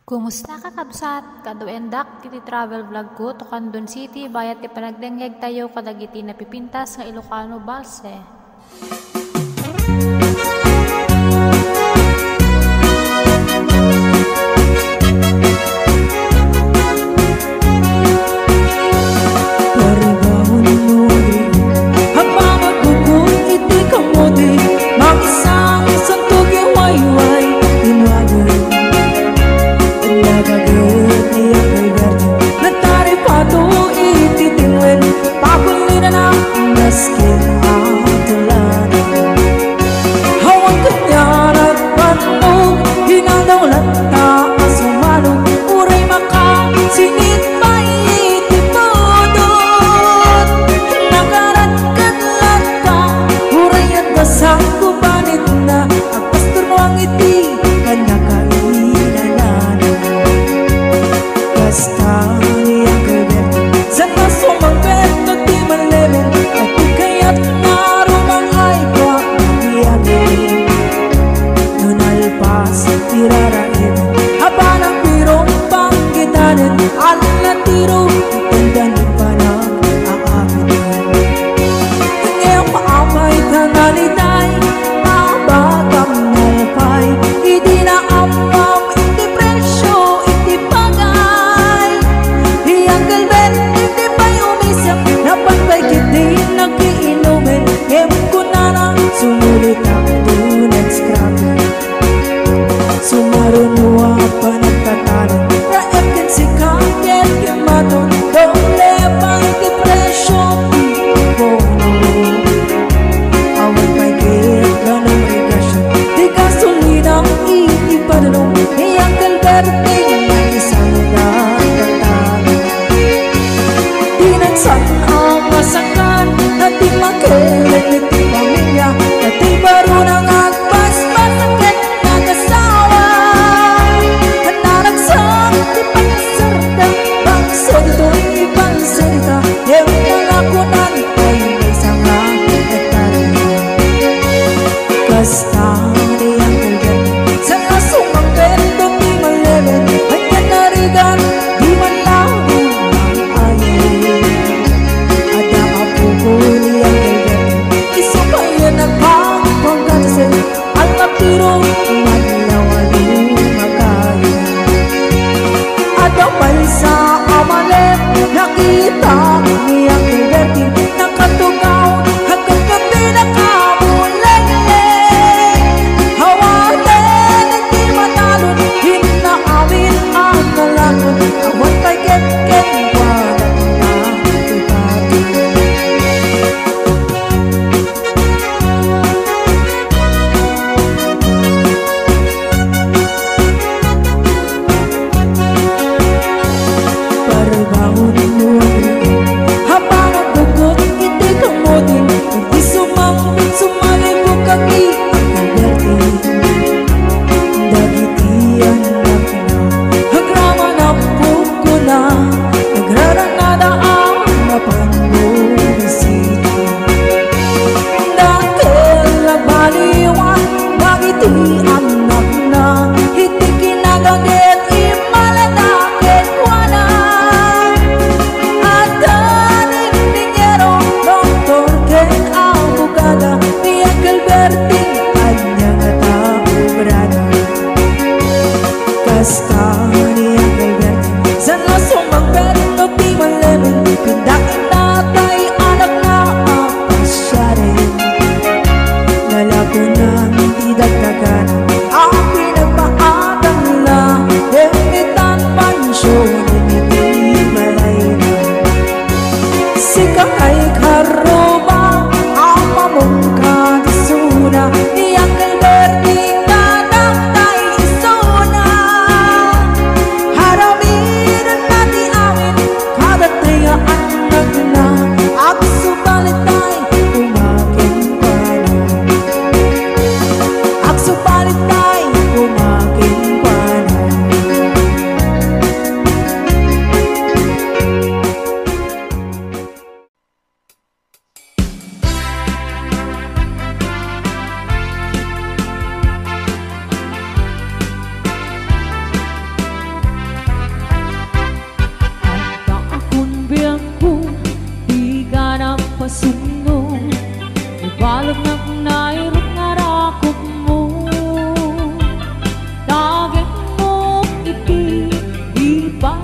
Kumusta ka kabsat? Kaduendak kiti travel vlog ko to Candon City bayat ti panagdengyag tayo kadagiti napipintas nga Ilocano Balse.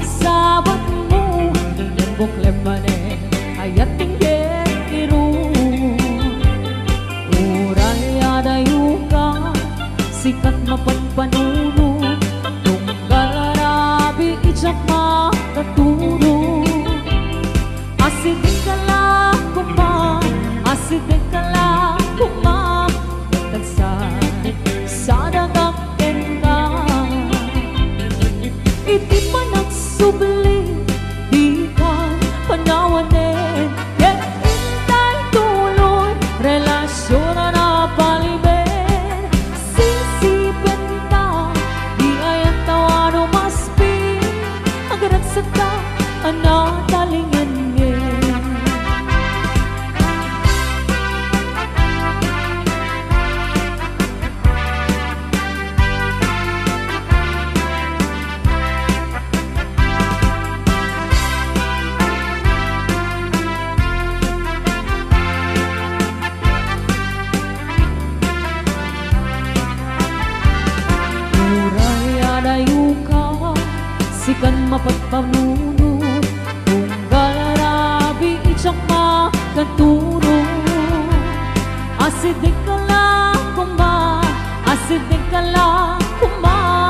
sabat mo nembok lemane ayat tinggen iru uray adayuka sikat mapanpanuno tunggal arabi ijak makaturo asidin ka lang kuma asidin ka lang kuma sadagak ka iti pa nagsubli di ka panawanin ket intay tuloy relasyon na napaliben sisipin ka di ayan tawano maspi agaragsak ka anatalingin sikan mapagpanuno tunggal arabi ijak makaturo asidin ka lang kuma asidin ka lang kuma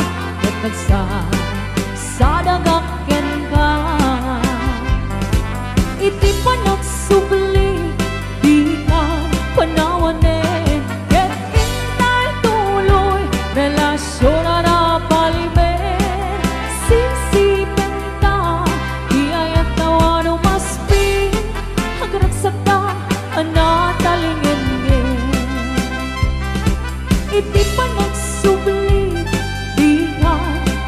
at sadagaken ka iti pa nagsubli di ka panawanin ket intay tuloy relasyon na napaliben iti pa nagsubli di ka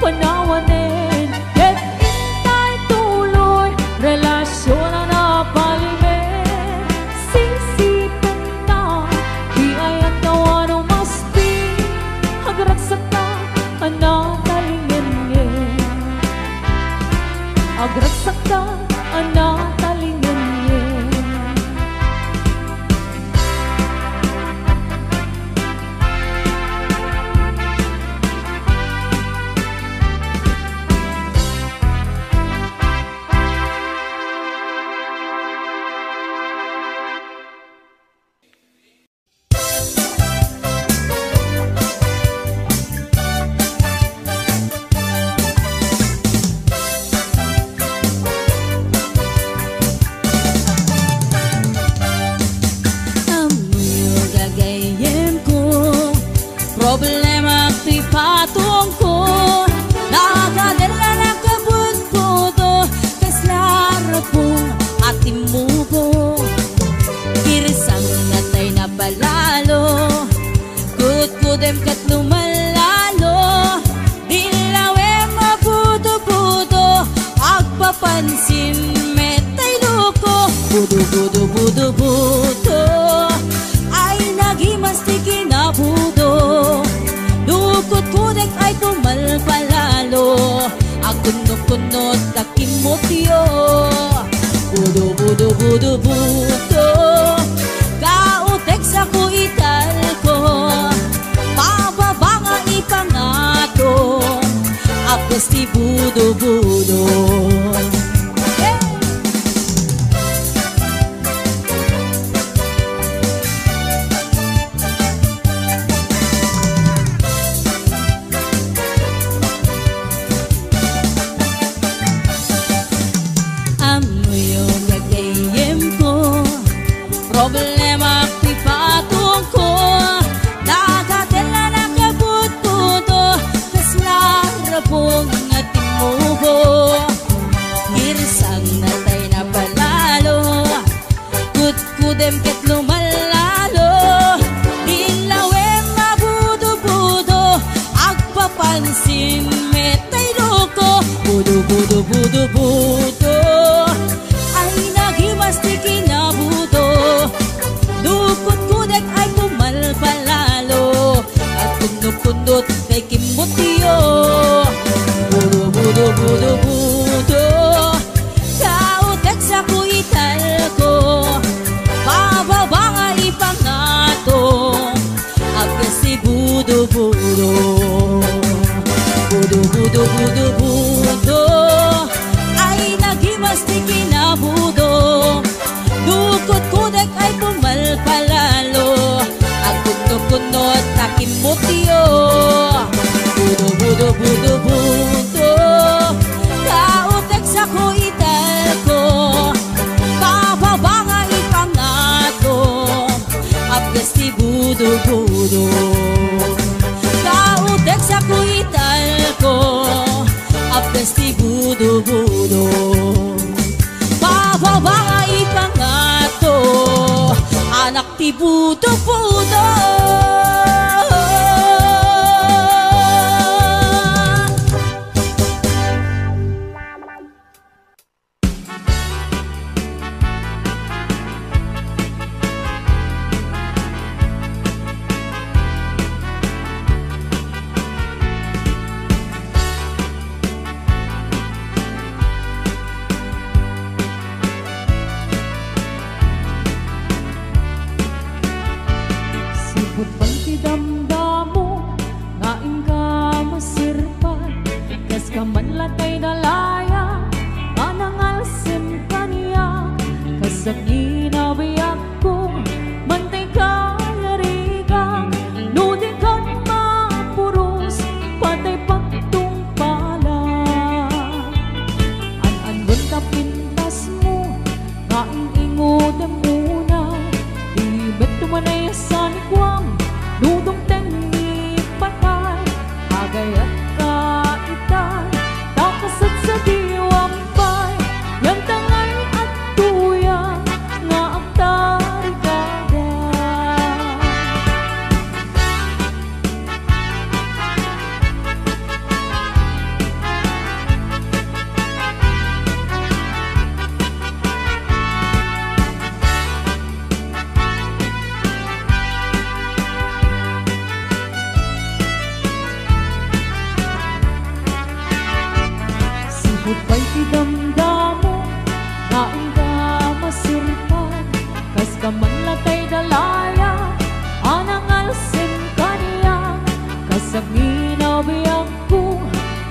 panawanin ket intay tuloy relasyon na napaliben sisipin ka di ayan tawano maspi agragsak ka anatalingin agragsak ka anatalingin problema ti patong ko nagadala na kabut-buto kaslara pong atimugo kirisang natay na balalo kut-kudem kat lumalalo dilawe mabudo-budo agpapansin metay loko budo-budo-budo-budo ay nagimastikin na budo dukot-kudek ay pumalpalalo akunot-kunot takimotyo budo-budo-budo-budo kautek sa kuital ko pababa nga ipangato apos ti budo-budo problema ti patong ko nagadala na kabut-buto kaslara pong atimugo kirisang natay na palalo kut-kudem ket lumalalo dilawe mabudo-budo agpapansin metay loko budo-budo-budo-budo ay nagimastikin na budo dukot-kudek ay pumalpalalo at kunot-kunot kay kimotyo budo-budo-budo-budo kautek sa kuital ko pababa nga ipangato agkas si budo-budo budo-budo-budo-budo ti kinabudo. Dukot kudak ay pumalpalalo, agkunod-kunod takin mo tiyo. Budo, budo, budo, budo, kautek sa kuital ko, kababanga ipangato, abgas ti budo, budo. Kautek sa kuital ko, abgas ti budo, budo. Kababanga ipangato, anak ti budo, budo. Sipot pang ti damdamo, ngain ka masirpan, kas ka man latay dalaya, anangal sim kaniya, kasag inabiyak ko, mantay ka yarigang, nudi kan mapuros, patay pagtung pala. An-an ka pintas mo, ngain ingod ang una, ibet tumanay sa nikwang, nudong tengi patay, agayat ka itan, takasat sa diwang pay, yang tangay at tuyang, nga agtari kada. Sipot pa'y ti damdamo, ngain ka masirpan, kas ka man latay dalaya, anangal sim kaniya, kasag inabiyak ko,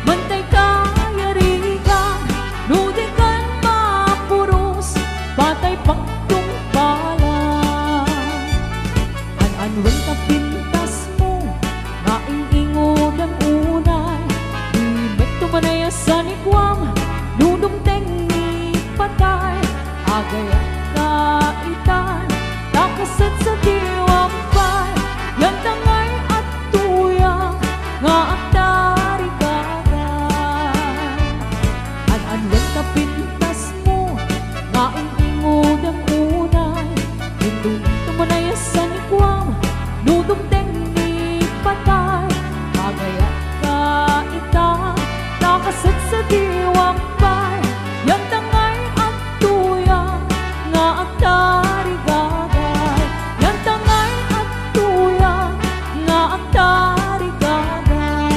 mantay ka yarigang, nudi kan mapuros, patay pagtung pala. An-anwen ka pintas mo, ngaing ingod ang unay, ibet tumanay sa nikwang, nudong tengi patay, agayat ka itan, takasat sa diwang pay, yan tangay at tuyang, nga agtari kagay. An-anwen ka pintas mo, ngaing ingod ang unay, nudong tumanay sa nikwang, nudong tengi patay, agayat ka itan, takasat sa diwang pay, yang tangay at tuyang, nga agtari gagay, yang tangay at tuyang, nga agtari gagay.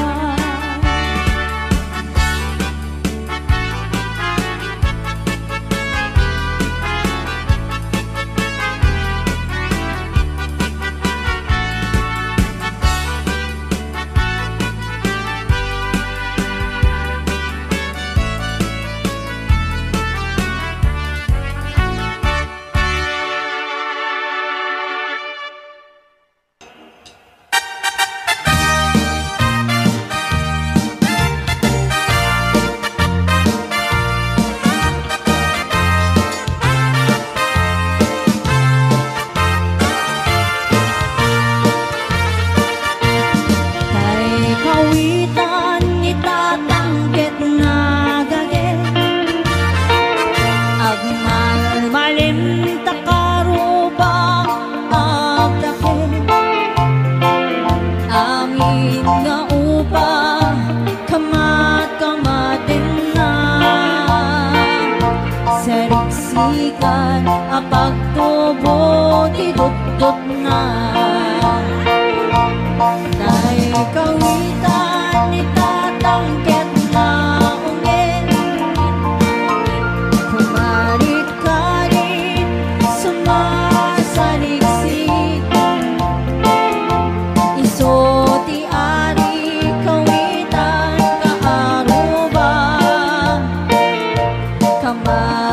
dudot na Dahil kawitan itatangket na ungin Pumarit ka rin sumasaliksik Iso ti ari kawitan kaaruba Kamay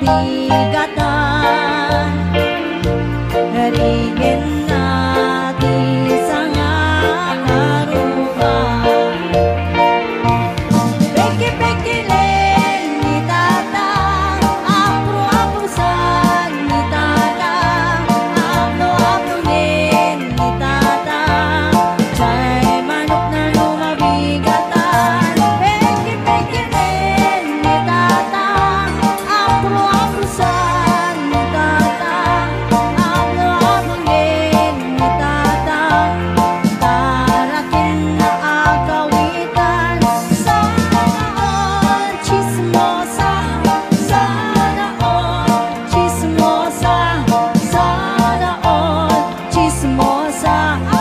mabigatan. Ringin natin sa nga karuban. Peki-peki-len ni tatang, apro-aprosan ni tatang, apro-apro-len ni tatang, chay manok na lumabigatan. Peki-peki-len ni tatang, apro-aprosan ni tatang, apro-apro-len ni tatang, tarakin na agawitan. Sana all chismosa, sana all chismosa, sana all chismosa,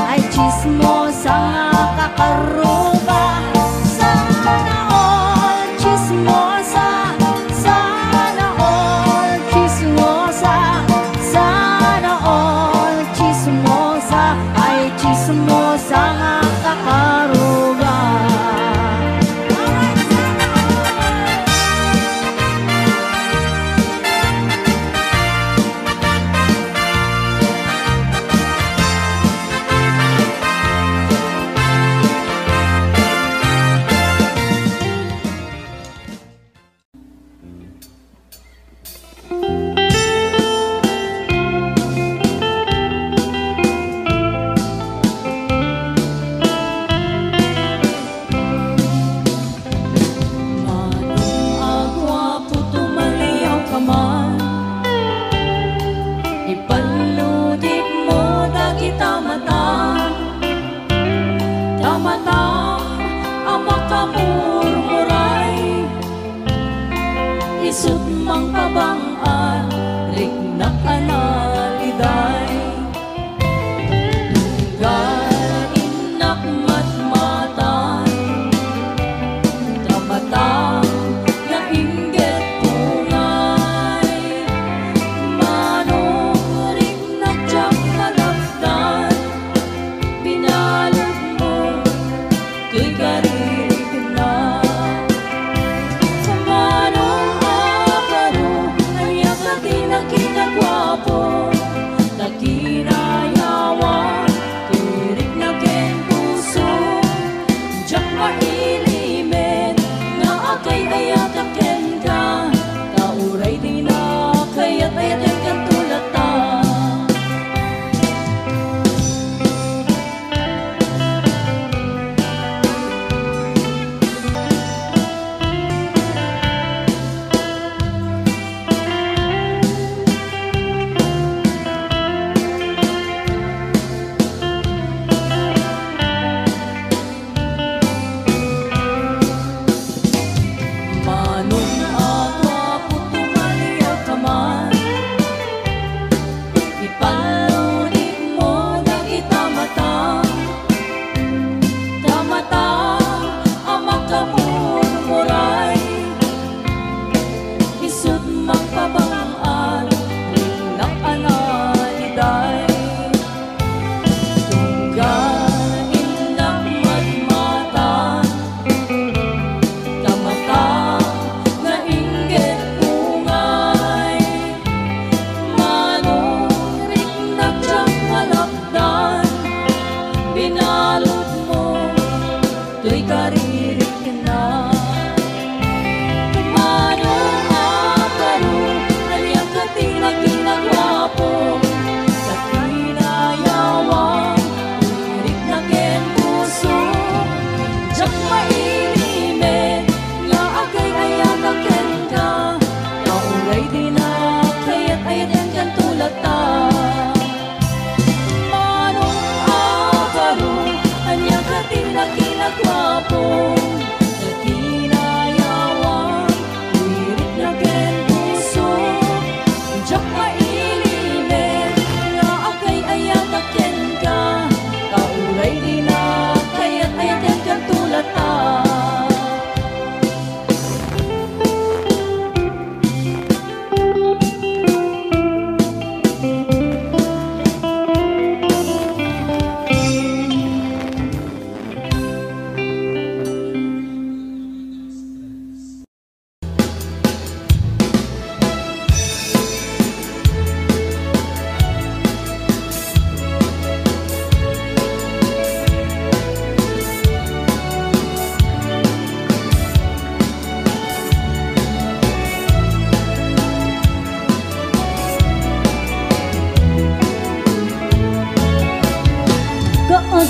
ay chismosa nga kakaruba. Sana all chismosa, sana all chismosa, sana all chismosa, ay chismosa nga kakaruba. Manong agwapo tumaliyaw ka man, ipaludit mo dagita mata. Tamatang ama kamurmuray, isut mang kabang-an, riknak analiday. Inak matmatan, tamatang na inggit tungay. Manong riknak tiyang kalapdan, pinalad mo, to'y karinig na. Sa manong aparo, kanya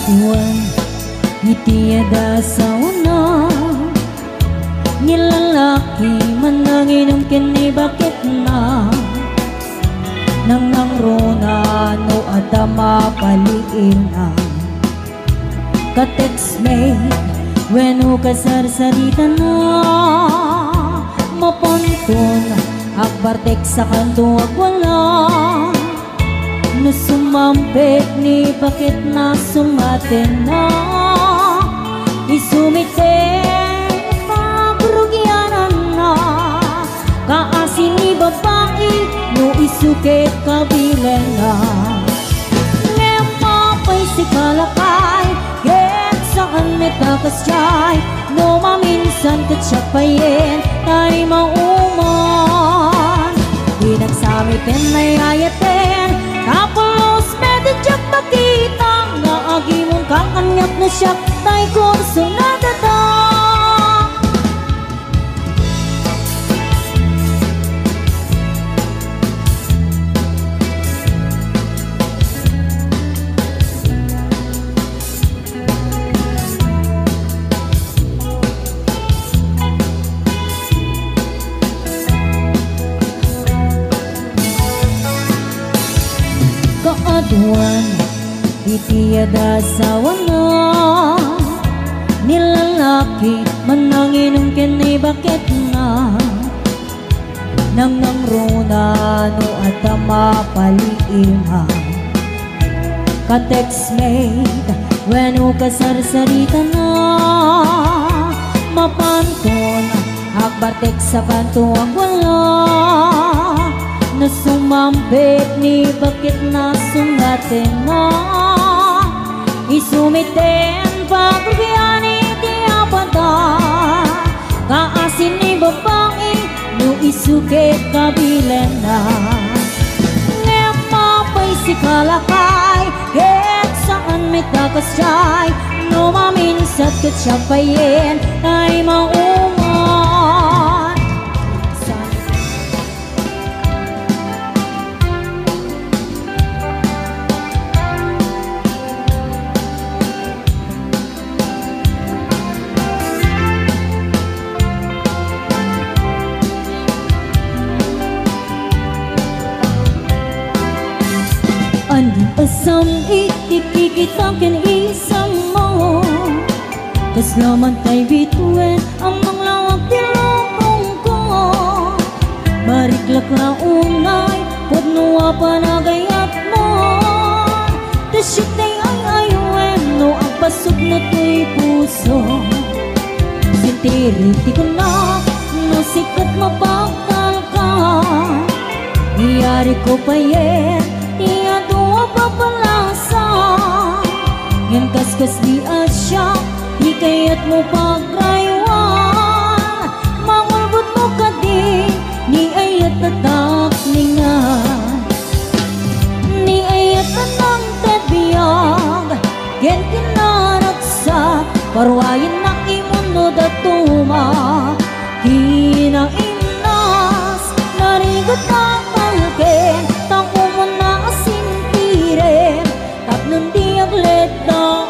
Kaatuan itiada sa una nilalaki mananginom kini bakit na nang rona no adama paliin na ka-textmate weno kasarsarita na mapontun akbartek sa kanto agwala no sumampit ni bakit na sumatin na isumite pagrugyanan na kaasin ni babae no isukit kabilan na ngemapay si kalakay ket saan metakasyay no maminsan katsyapayin tay mauman di nagsamitin ay ayatin kapulos medidyak makita nga agimon kang anyap na siya tay kurso na dada kaaduan itiada sa wana nilalaki mananginom kini bakit na nang rona no adama paliima ka-textmate weno kasarsarita na mapanton akbartek sa kanto ang wala na sumampit ni bakit na sungatin na isumiten pagbiyani di abada kaasin ni babae no isukit kabilan na ngemapay si kalakay ket saan metakasyay no maminsat ket siyapayin ay mauman andin asam ikikikitakin isang mo kas laman tay bituin ang manglawag tilokong ko mariklak na unay pudnuwa panagayat mo tasyik tay ay ayuin no ang pasok na to'y puso sintiriti ko na no sikat mapagtal ka iyari ko pa yen iya tuwa papalasa yan kaskas di asya hikayat mo pagraywan mangulbot mo ka di ni ayat tatak ningan ni ayat tanang tebiyag gen kinaraksa parwayin na imuno datuma kinainas narigot ang malken tangumon na asintiren tapnon di aglet na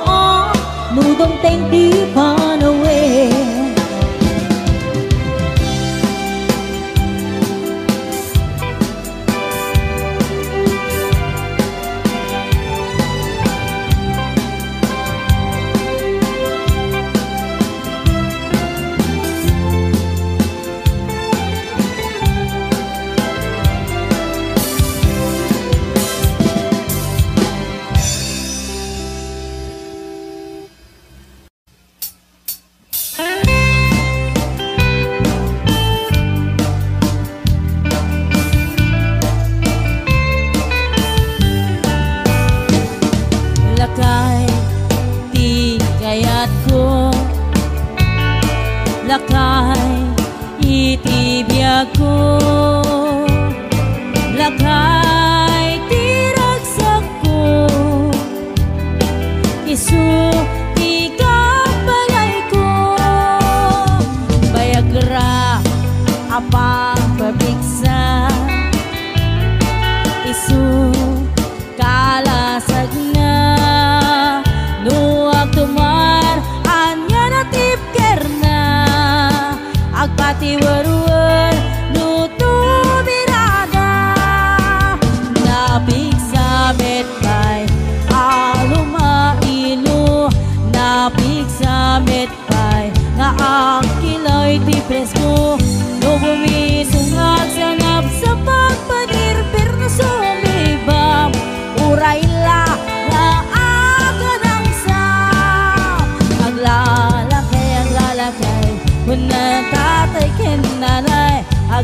nudong teng di panawin lakay itibiyag ko lakay tiragsak ko isu ikapagay ko bayagra apang pabiksa isu kalasag na no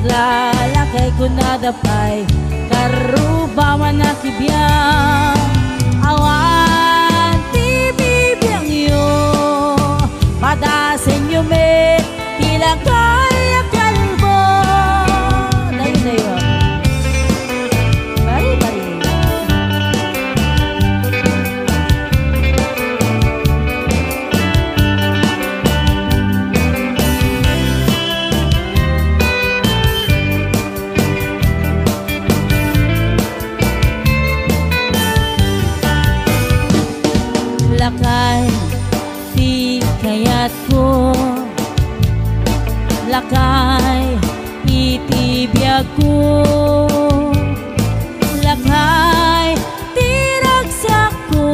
aglalakay ko na dapay karubaman na kibiyang awan ti bibiyang yo padasen yo me tila kaya kalbo dayo bari lakay di kayat ko lakay itibiyag ko lakay tiragsak ko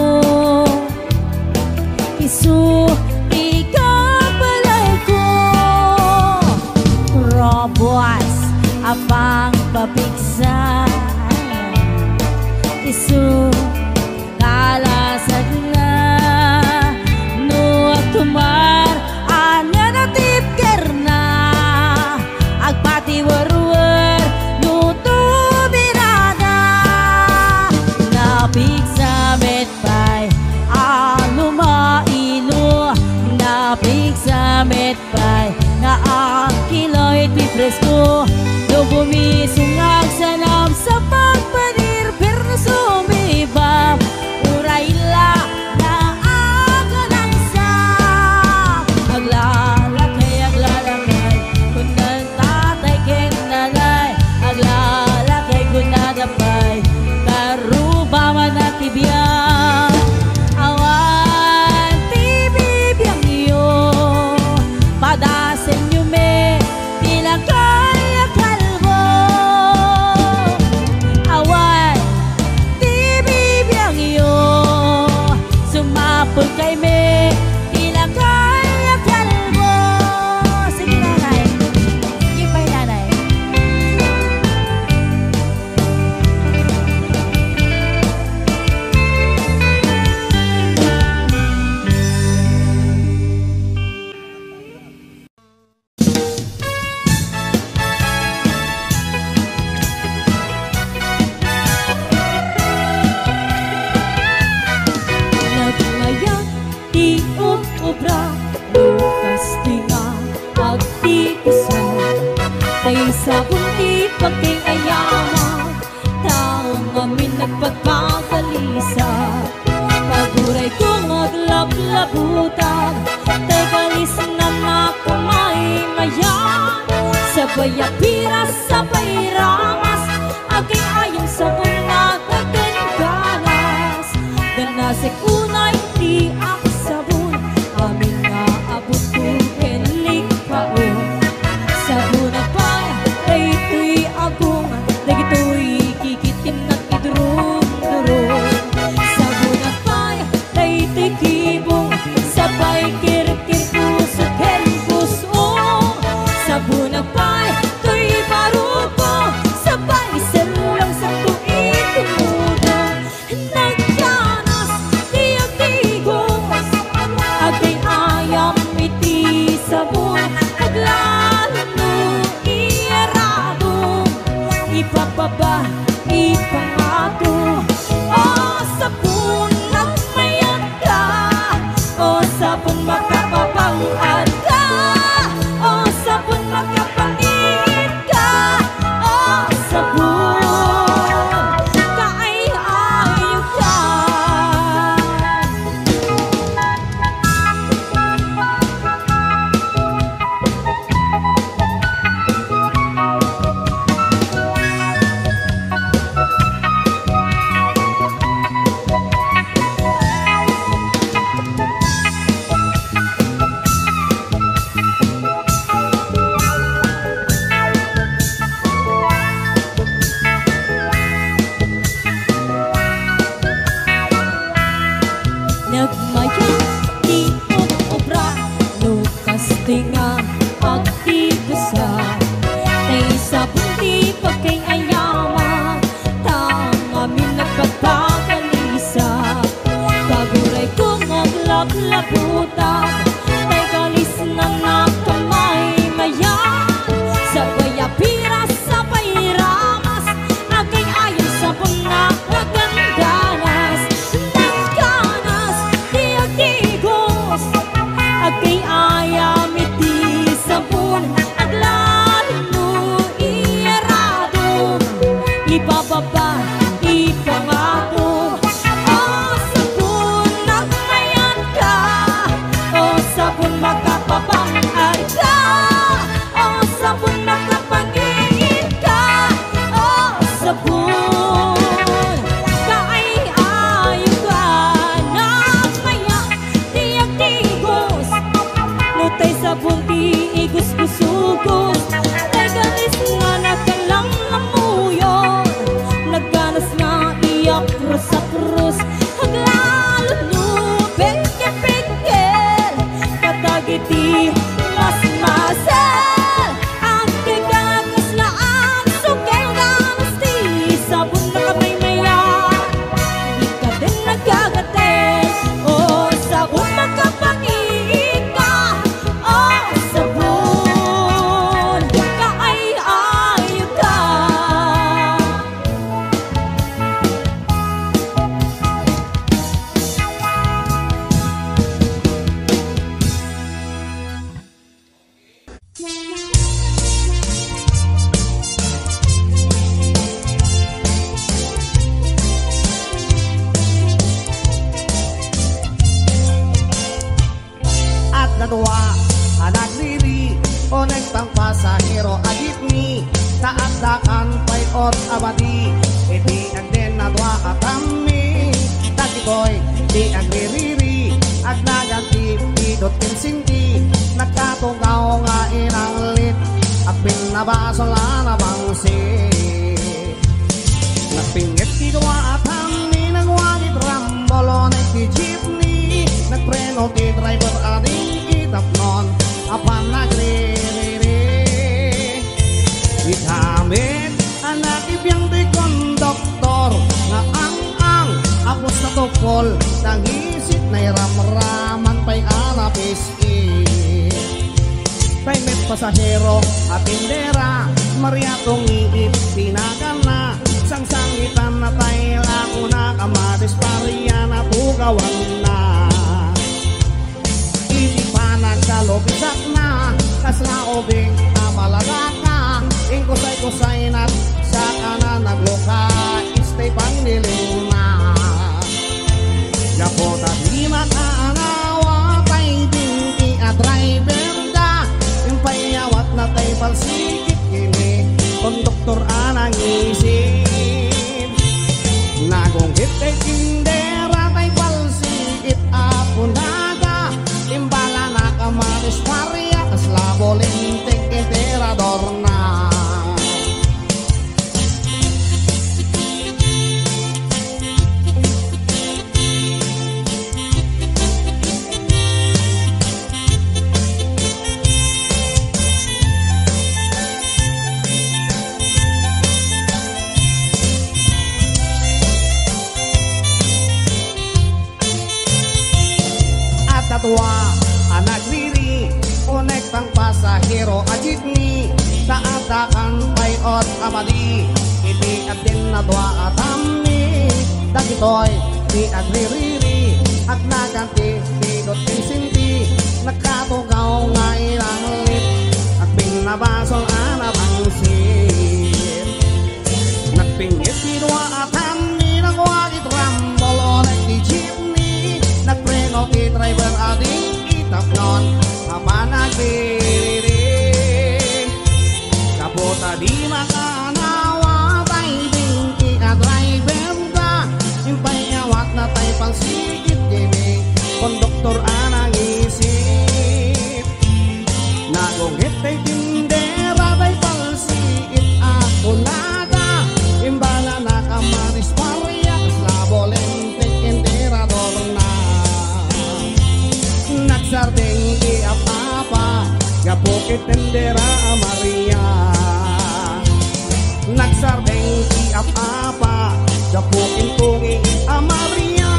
isu ikabalay ko robos apang papiksa isu kalasag na tumar anya natip kerna agpati warwer nuto birada napig sa metpay aluma ilo napig sa metpay na ang kiloy ti presko do bumisungag sanam sa pagpanir perno sumibab urayla biyang awan ti bibiyang iyo padasen nyo me tila kaya kalbo awan ti bibiyang iyo sumapol kay me tila kaya kalbo sige nanay ipay nanay sa bunti pagkikayaman taong amin nagpagpagalisa paguray kong aglablabutag tagalis na nakamay mayan sabay apiras sabay ramas aging ayong sabay nagkaganagas ganasik unay di aksabon amin na abot kong kelik paon sabon at ito'y agong dagito'y kikitin at idurong-durong sabon at pay ito'y kibong sabay kirkir puso ken-pusong sabon at pay ito'y barupo sabay selang sa tu'y tumudong nagkanas tiyag-tigos agay ayam iti sabon naglalo ipababa, ipangato o sabon nagmayat ka o sabon makapapangad ka o sabon makapangit ka o sabon kaay-ayo ka payot abadi iti agden na dua atami dagitoy di agririri agnaganti idot kinsinti nagkatugaw nga inanglit at pinabasala na bangsi nagpingit ti dua atami nagwagit rambolo na ti jeepney nagpreno ti driver ading itapnon apan nagririri itamit anak ibiyang di konduktor nga ang apos na tukol nangisit na iramraman pa'y alapis pa'y met pasahero at tindera mariatong iip tinagan na sangsangitan na tayo lang na kamadis pariya na tugawan na iti pa nagkalobisak na kaslaobing amalaga ka ingkusay-kusay na't sa kanan nagluka istay pang niling na yapota di makaanawa tay dingi a driver da impayawat na tay palsikit kini konduktor anang isip nagunggit tay tindera tay palsikit apunada imbala na kamaris paria kaslabo lintik enterador na tatwa anak riri onek tang pasahero ajit ni taatakan payot amadi iti atin na dua atami dagitoy di agririri at naganti di dot kinsinti nagkatugaw nga ilanglit at pinabasol anabangsit nagpingit di dua atami nagwagit rambol onek di jeepney nagpreno ti driver ading itapnon apa nagdiriring kaputa di makanawa tay dingi a driver da impayawat na tay pangsigit gini konduktor anang isip nagunggit tay tindera tay pangsigit akunada imbala na kamaris paria kaslabo lentek enterador na nagsardeng di apa-apa gapukit tendera Maria nagsardeng di apa-apa gapukin tungi Maria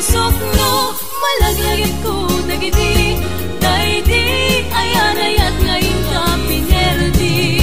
pusok no malaglagit ko dagiti daydi ayan-ayat ngayon ka pinerdi.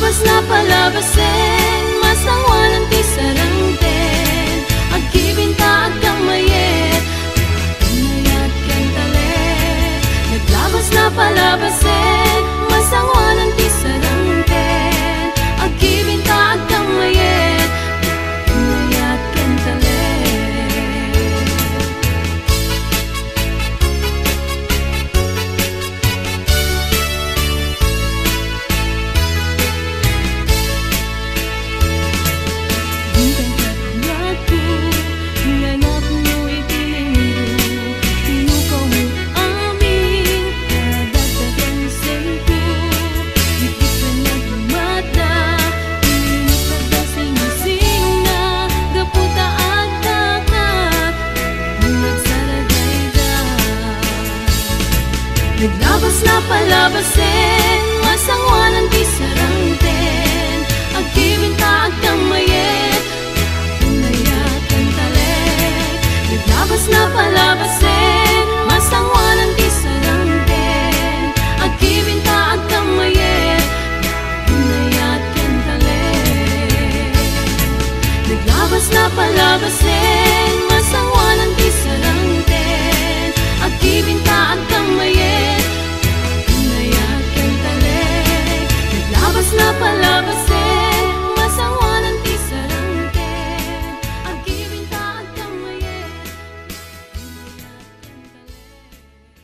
Naglabas na palabasin, masangwanan ti sarangten. Agkibinta agkang mayet, pinayat ken talet. Naglabas na palabasin, masangwanan ti sarangten. Agkibinta agkang mayet, pinayat ken talet. Naglabas na palabasin, masangwanan ti sarangten. Agkibinta agkang mayet, pinayat ken talet. Naglabas na palabasin, masangwanan ti sarangten. Agkibinta agkang mayet, pinayat ken talet. Naglabas na palabasin, masangwanan ti sarangten. Agkibinta agkang mayet, pinayat ken talet. Naglabas na palabasin, masangwanan ti sarangten. Agkibinta agkang mayet, pinayat ken talet.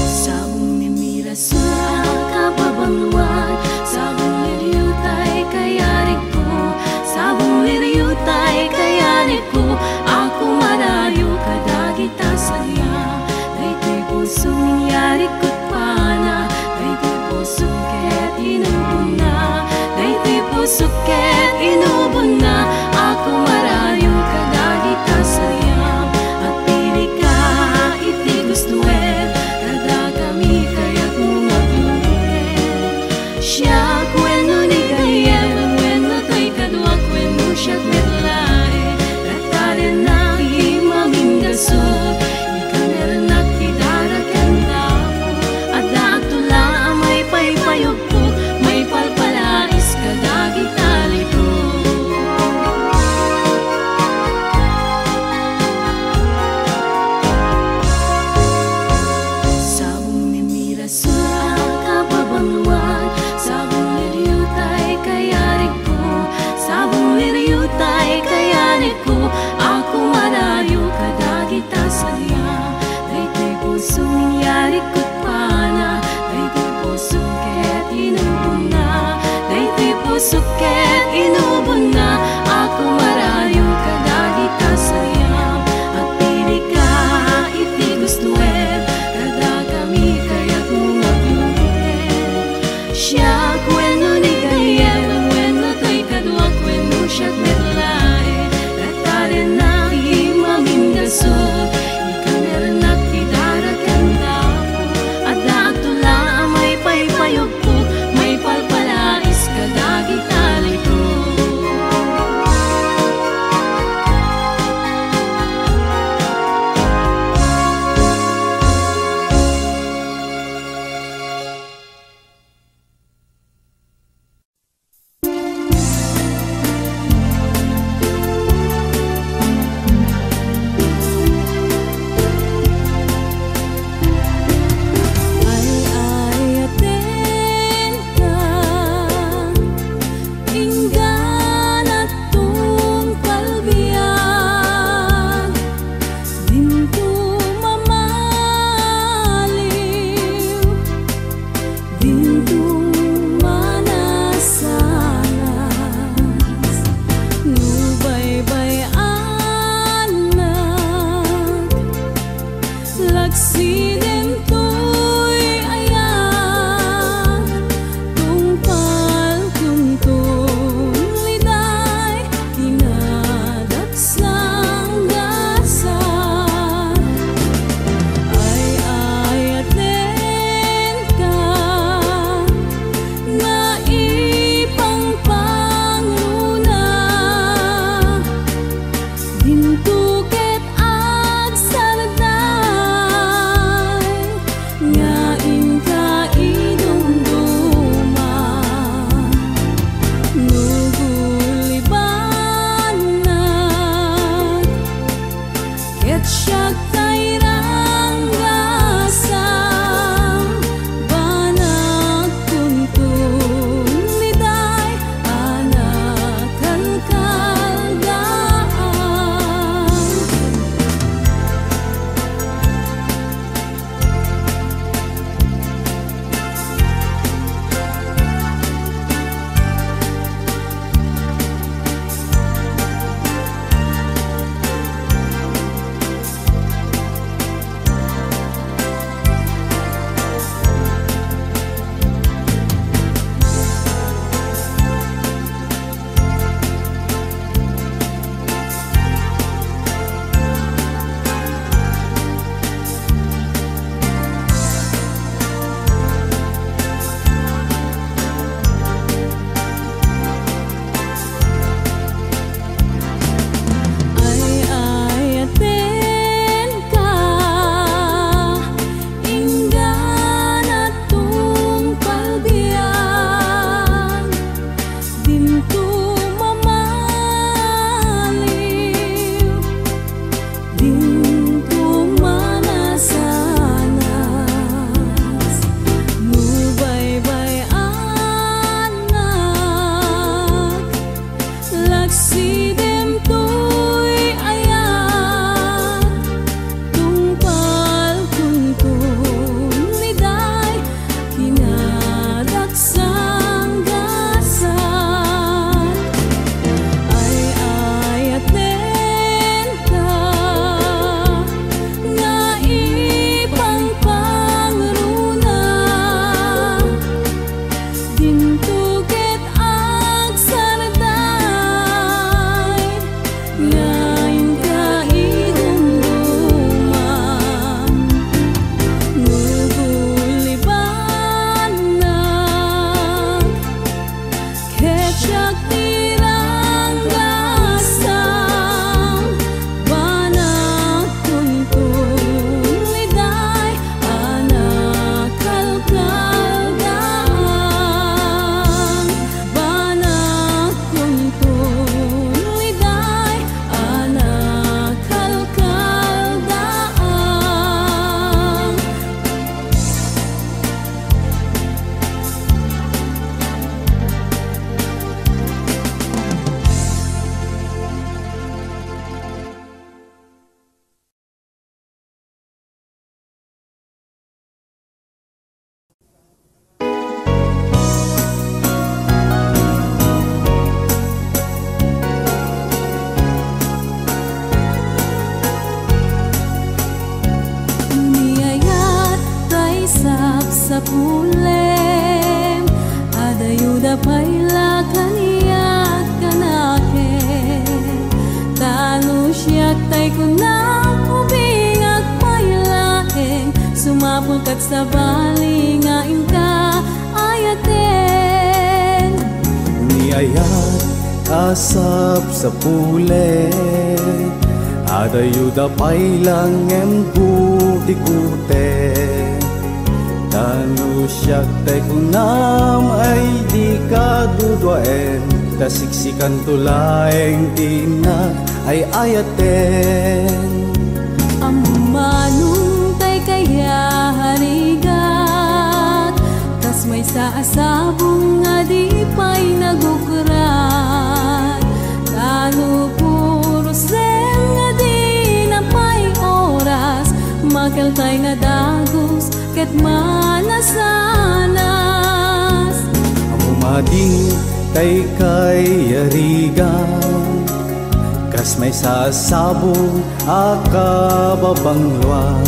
Sabong ni Mira sa kababangwan, sabong liriyutay kayarik ko, sabong liriyutay kayarik ko. Ako marayo kadagita saya, daytoy puso ninyarik ko't pana, daytoy puso ket inubon na, daytoy puso ket inubon na. Ako marayo kadagita saya, at pili ka iti gustuet, kadagami kaya't mga binuet. Siya kweno ni gayem, kweno to'y kadwa, kweno siya't metlae. Rataren na imaming gasot, ikanernak idarakan dako. At daagtula may paypayugpok, may palpalais kadagitali ko. Sabong ni Mira sa kababangwan, sabong liriyutay kayarik ko, sabong liriyutay kayarik ko. Ako marayo kadagita saya, daytoy puso ninyarik ko't pana, daytoy puso ket inubon na, daytoy puso ket inubon na. Ako marayo kadagita saya, at pili ka iti gustuet, kadagami kaya't mga binuet. Siya kweno ni gayem, kweno to'y kadwa, kweno siya't metlae. Rataren na imaming gasot, ikanernak idarakan dako. At daagtula may paypayugpok, may palpalais kadagitali ko. Sidem to'y ayan, tungpal kuntun liday, kinaraksang gasan. Ay ayaten ka, nga ipang pangruna, dintuget ang sarday, ngayon ka idumduma. Nuguliban na ketsak tirang gasang, banang tuntun liday, anak kalkalgaan. Banang tuntun liday, anak kalkalgaan. Niyayat tay sa pulem, adayuda payla kaniyak kanake. Talo siyak tay kunang ubingak paylaeng, sumapulkat sa bali nga imka ayaten. Niyayat asap sa pule, adayuda pailang embutikute. Tanu siyak tay kunam ay di kadudwaen, kasiksikan tulaeng tinak ay ayaten. Amanong tay kaya harigat, tas may saasabong nga di pa'y nagukurat. Talo puro sen nga di na pa'y oras, makaltay nga dagos ket manasanas. Amumading tay kay yarigan, kas may sasabong akababangluan.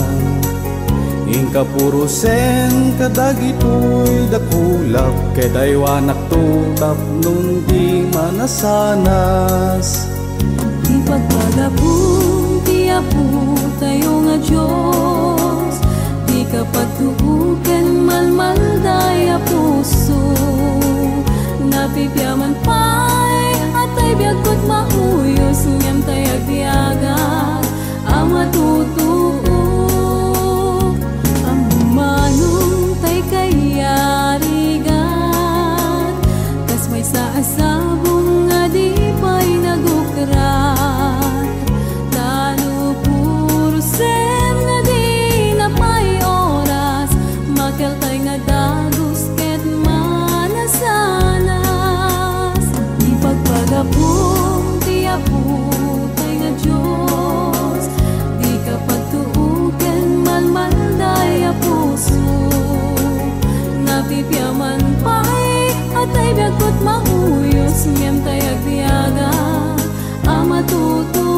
Ingka purusen kadagitoy dakulap, kedaywanak tutap nung di manasanas. Di pagpagapong tiyapo tayo nga Diyos, di kapag tuuken malmaldaya puso. Napipyaman pa'y atay biyagkot mauyos, ngem tay agdiagag ang matutuo. Ang manong tay kayarigan, kas may saasabong nga di pa'y nagukrat. Talo puro sen nga di na pa'y oras, makaltay nga dagos ket manasanas. Di pagpagapong tiyapo tay nga Diyos, di kapag tuuken malmaldaya puso. Napipyaman pa'y atay biyagkot mauyos, ngem tay agdiaga ang matutuo.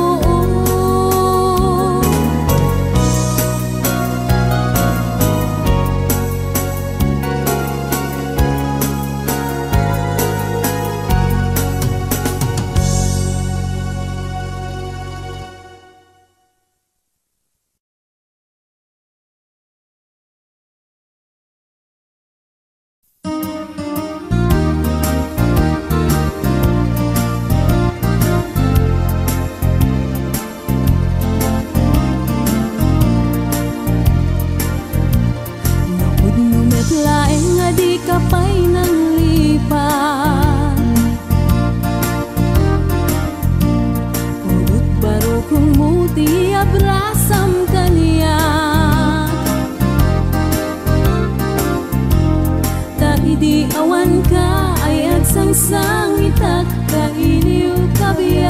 Di awan ka ay agsangsang itak, kailiw kabiyak.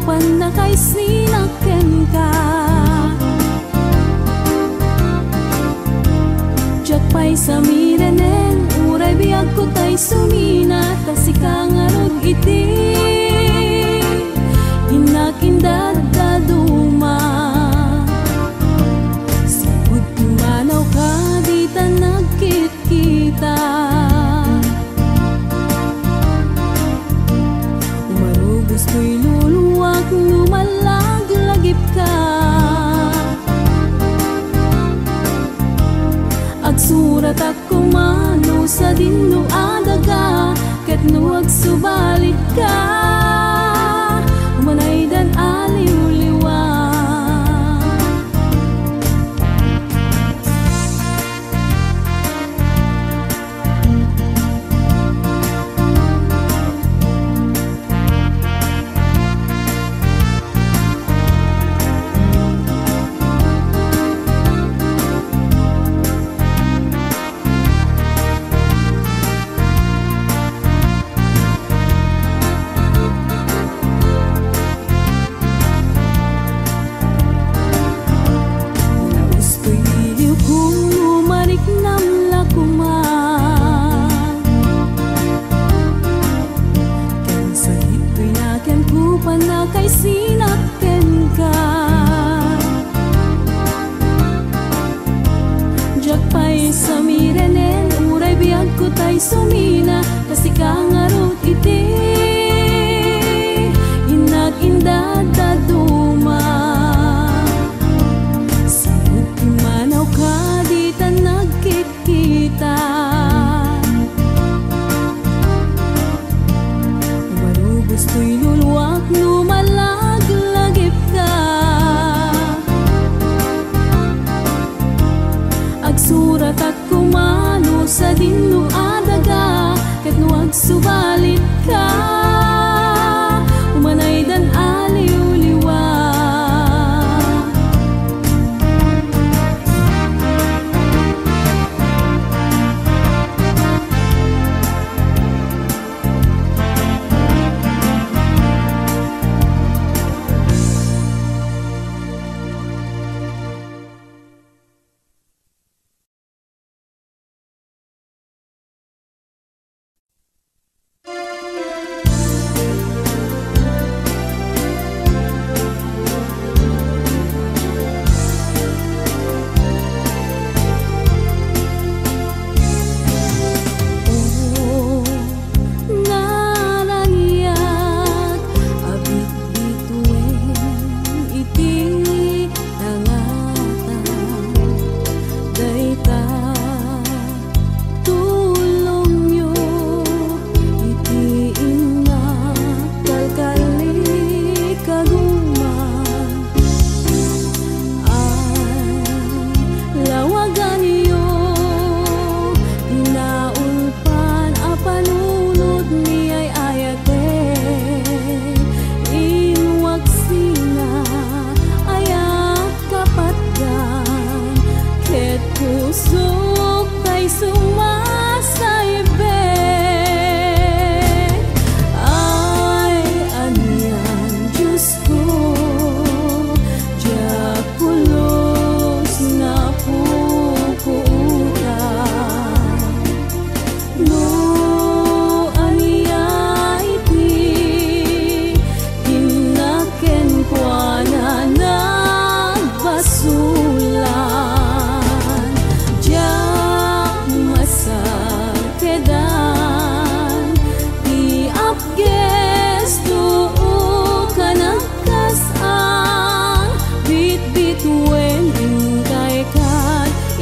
kupan na kay sinaken ka. Jakpay sa miranen, uray biyag ko tay sumina, tasikang arog iti inakindad daduma. Sipud kumanaw ka, di ta nagkit-kita. Umarugos ko'y luluwag, lumalag-lagip ka. Agsurat ako mano sa dinno adaga, ket nuwag subalit ka. Umanay dan aliw-liwa. Kay sinaken ka. Jakpay sa miranen, uray biyag ko tay sumina, kasi kangarot iti inag-indad daduma. Sipud kumanaw ka, di ta nagkit-kita. Umarugos ko'y luluwak, lumalag-lagip ka. Agsurat at kumano sa dinno adaga, ket nuwag subalit ka. Umanay dan aliw-liwa.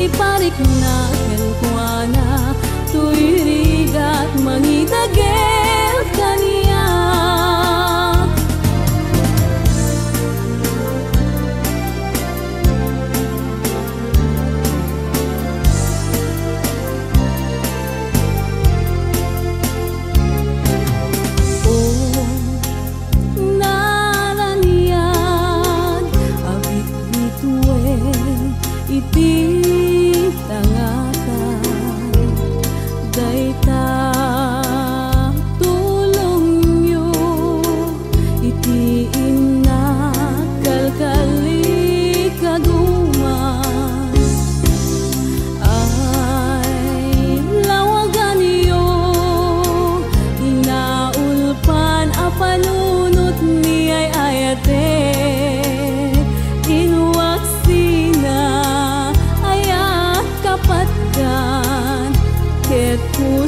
Iparik na kenkwana, tuirigat mangitagel kaniya. Oh, naraniyad, abit bituwe, iti tanga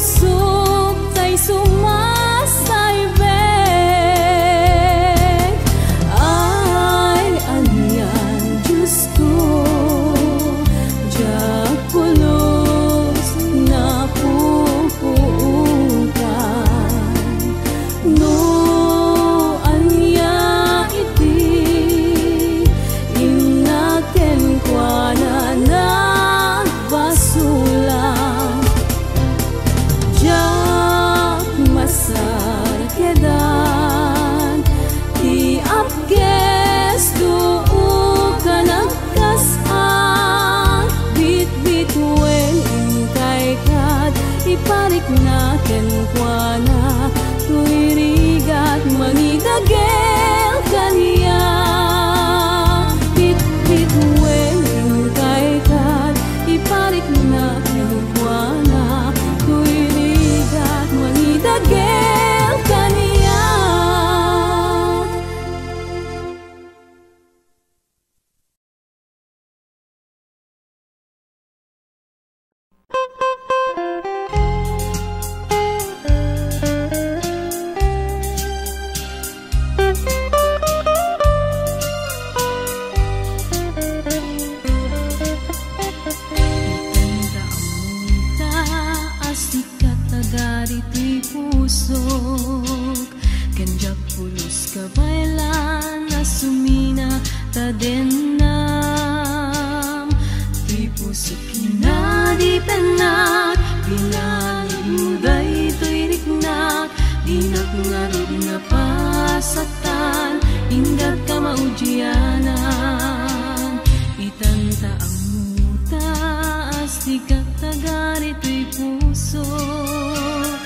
pusok tay sumasaybek. Ay anyan Diyos ko, diyak pulos na pupuutan. No anya iti inaken kwa na nagbasulang. Diyak masar kedan ti apges duu ka nagkasan. Bit-bit wen ingkay kad iparik na kenkwana tuirigat mangidagel kaniya. Bit-bit wen ingkay kad iparik na kenkwana tuirigat mangidagel kaniya. Asikat tagari ti pusok, kenjak pulus kabailan na sumina tadenam. Ti pusok kinadi penak, binalid muday to'y riknak. Dinak ngarod nga pasatan, ingat ka maujianan. Itanta ang muta, asikat tagari to'y pusok,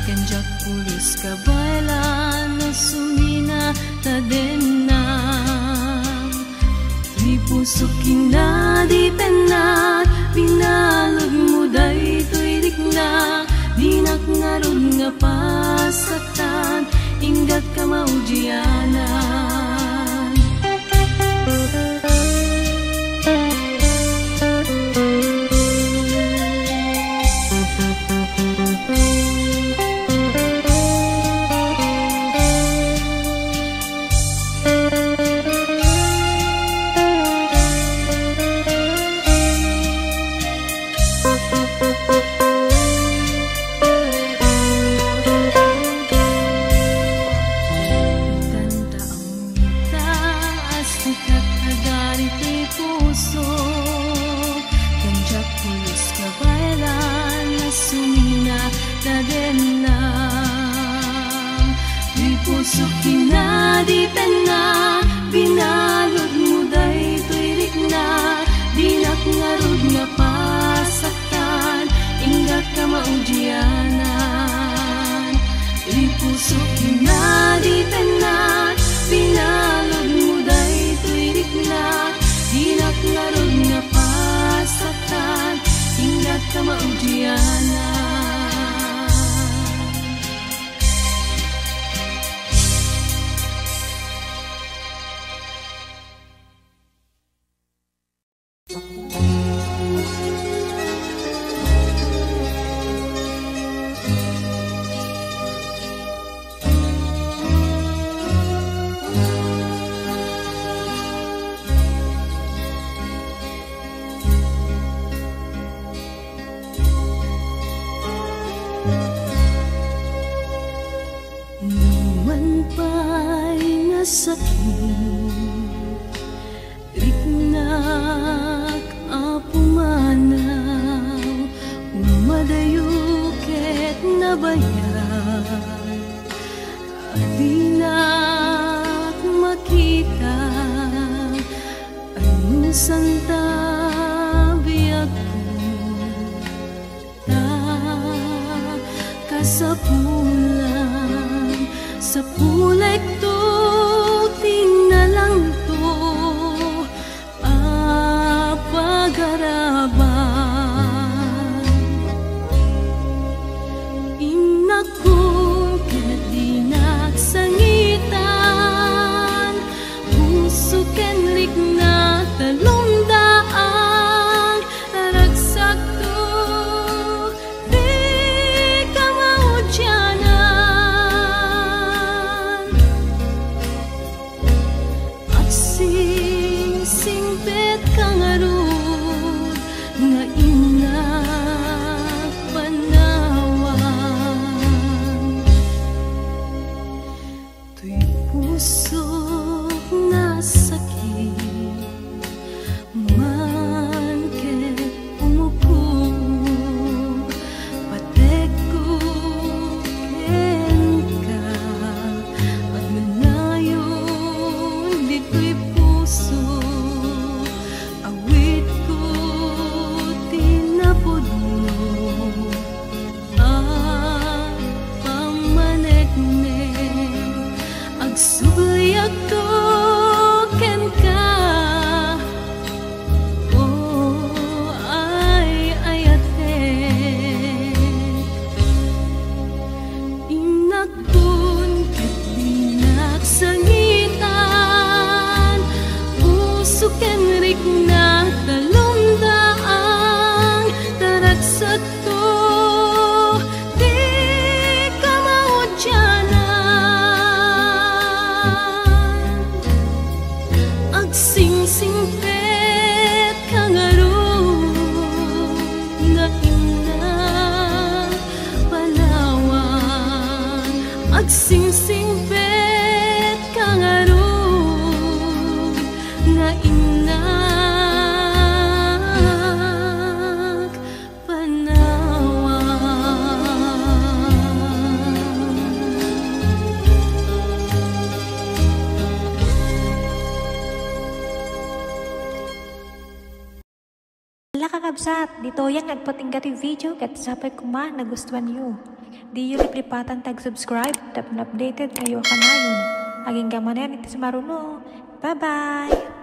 kenjak pulus kabailan na sumina tadenam. Di pusok kinadi penat, binalog muday to'y riknak. Dinak ngarod nga pasatan, ingat ka maujianan. Pusok kinadi pena, binalod muday to'y rikna. Dinak ngarod nga pasaktan, ingat ka maujianan. Di pusok kinadi pena, binalod muday to'y rikna. Dinak ngarod nga pasaktan, ingat ka maujianan. Sakit riknak apumanaw, umadayuket na bayan. Adinak makita ano santa biyag ko ta kasapulan sa pulay to. Tinalang to apagaraban, inakong kadinak sangitan, puso kenlik na talongdaang ragsak to. Di ka To'y puso na sakit man ket umupo patek ko ken ka at manayon di ko'y puso awit ko tinapod mo pamanek-nek agsuyak to ken ka ay ayate inakton ket dinaksangitan puso ken rikna talumdaan taragsat to di ka maudyanan agsingsingpet kangaroo na ina palawan agsingsingpet kangaroo na ina Wala kakabsat, dito yang nagpatingkat yung video kat sapay kuma nagustuhan nyo. Di yung liplipatan tag-subscribe, tapos updated kayo kanayon. Aging gamanan ito sa maruno. Bye-bye!